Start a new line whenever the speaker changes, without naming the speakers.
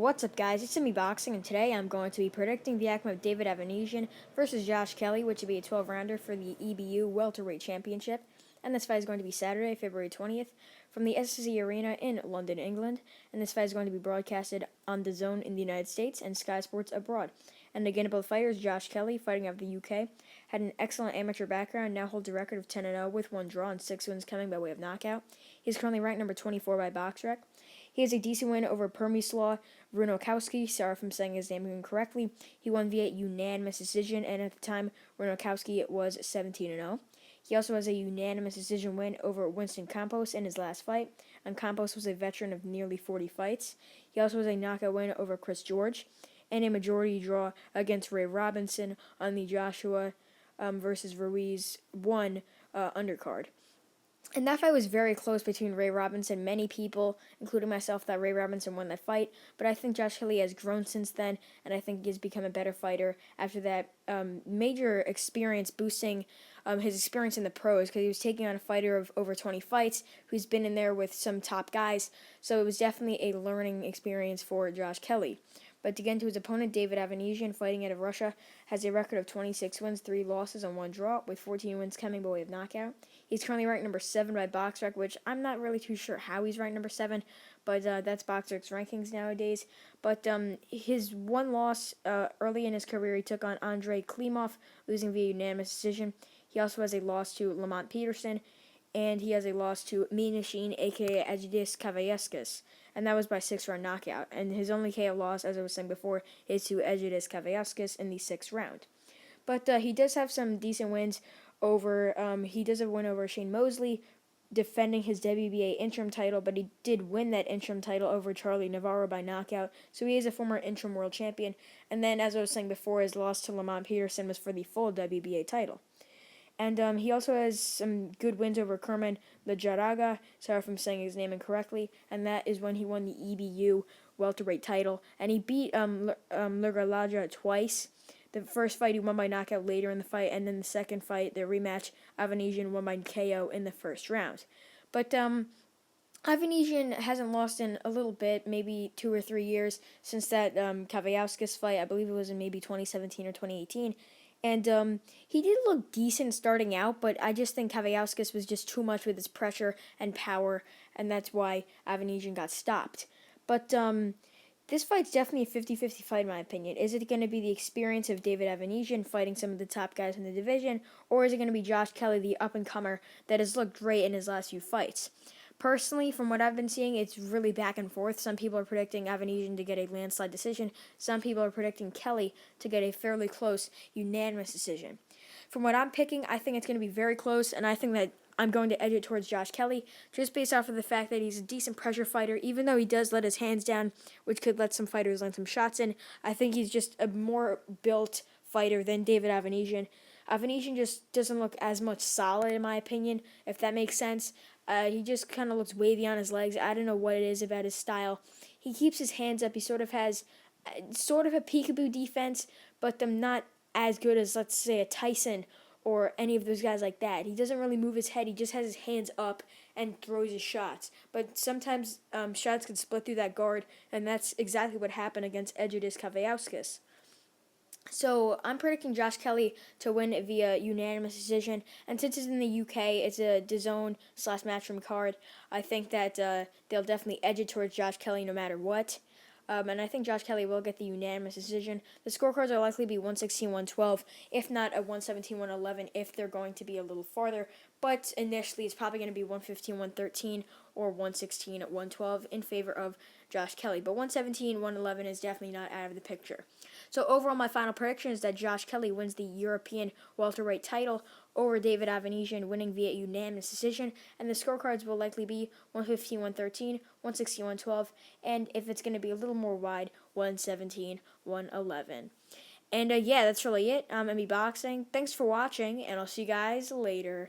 What's up, guys? It's EBU Boxing, and today I'm going to be predicting the outcome of David Avanesyan versus Josh Kelly, which would be a 12-rounder for the EBU Welterweight Championship. And this fight is going to be Saturday, February 20th, from the SSE Arena in London, England. And this fight is going to be broadcasted on DAZN in the United States and Sky Sports abroad. And again, both fighters, Josh Kelly, fighting out of the UK, had an excellent amateur background, now holds a record of 10-0 with 1 draw and 6 wins coming by way of knockout. He's currently ranked number 24 by BoxRec. He has a decent win over Permislaw Runokowski. Sorry if I'm saying his name incorrectly. He won via unanimous decision, and at the time, Runokowski was 17-0. He also has a unanimous decision win over Winston Campos in his last fight, and Campos was a veteran of nearly 40 fights. He also has a knockout win over Chris George, and a majority draw against Ray Robinson on the Joshua versus Ruiz 1 undercard. And that fight was very close between Ray Robinson. Many people, including myself, thought Ray Robinson won that fight. But I think Josh Kelly has grown since then, and I think he's become a better fighter after that major experience, boosting his experience in the pros, because he was taking on a fighter of over 20 fights who's been in there with some top guys. So it was definitely a learning experience for Josh Kelly. But to get into his opponent, David Avanesyan, fighting out of Russia, has a record of 26 wins, 3 losses, and 1 draw, with 14 wins coming by way of knockout. He's currently ranked number 7 by BoxRec, which I'm not really too sure how he's ranked number 7, but that's BoxRec's rankings nowadays. But his one loss early in his career, he took on Andrei Klimov, losing via unanimous decision. He also has a loss to Lamont Peterson, and he has a loss to Minashin, a.k.a. Egidijus Kavaiauskas, and that was by 6-round knockout. And his only KO loss, as I was saying before, is to Egidijus Kavaiauskas in the 6th round. But he does have some decent wins over, he does have a win over Shane Mosley, defending his WBA interim title, but he did win that interim title over Charlie Navarro by knockout, so he is a former interim world champion. And then, as I was saying before, his loss to Lamont Peterson was for the full WBA title. And he also has some good wins over Kerman Lejaraga, sorry if I'm saying his name incorrectly, and that is when he won the EBU welterweight title. And he beat Lejaraga twice. The first fight he won by knockout later in the fight, and then the second fight, the rematch, Avanesyan won by KO in the first round. But Avanesyan hasn't lost in a little bit, maybe 2 or 3 years, since that Kavaiauskas fight. I believe it was in maybe 2017 or 2018. And he did look decent starting out, but I just think Kavaiauskas was just too much with his pressure and power, and that's why Avanesyan got stopped. But this fight's definitely a 50-50 fight, in my opinion. Is it going to be the experience of David Avanesyan fighting some of the top guys in the division, or is it going to be Josh Kelly, the up-and-comer, that has looked great in his last few fights? Personally, from what I've been seeing, it's really back and forth. Some people are predicting Avanesyan to get a landslide decision. Some people are predicting Kelly to get a fairly close, unanimous decision. From what I'm picking, I think it's going to be very close, and I think that I'm going to edge it towards Josh Kelly, just based off of the fact that he's a decent pressure fighter, even though he does let his hands down, which could let some fighters land some shots in. I think he's just a more built fighter than David Avanesyan. Avanesyan just doesn't look as much solid, in my opinion, if that makes sense. He just kind of looks wavy on his legs. I don't know what it is about his style. He keeps his hands up. He sort of has sort of a peekaboo defense, but not as good as, let's say, a Tyson or any of those guys like that. He doesn't really move his head. He just has his hands up and throws his shots. But sometimes shots can split through that guard, and that's exactly what happened against Egidijus Kavaiauskas. So I'm predicting Josh Kelly to win via unanimous decision, and since it's in the UK, it's a DAZN/Matchroom card. I think that they'll definitely edge it towards Josh Kelly no matter what. And I think Josh Kelly will get the unanimous decision. The scorecards are likely to be 116-112, if not a 117-111 if they're going to be a little farther. But initially, it's probably going to be 115-113 or 116-112 in favor of Josh Kelly. But 117-111 is definitely not out of the picture. So overall, my final prediction is that Josh Kelly wins the European welterweight title over David Avanesyan, winning via unanimous decision, and the scorecards will likely be 115-113, 116-112, and if it's going to be a little more wide, 117-111. And yeah, that's really it. I'm EBU Boxing. Thanks for watching, and I'll see you guys later.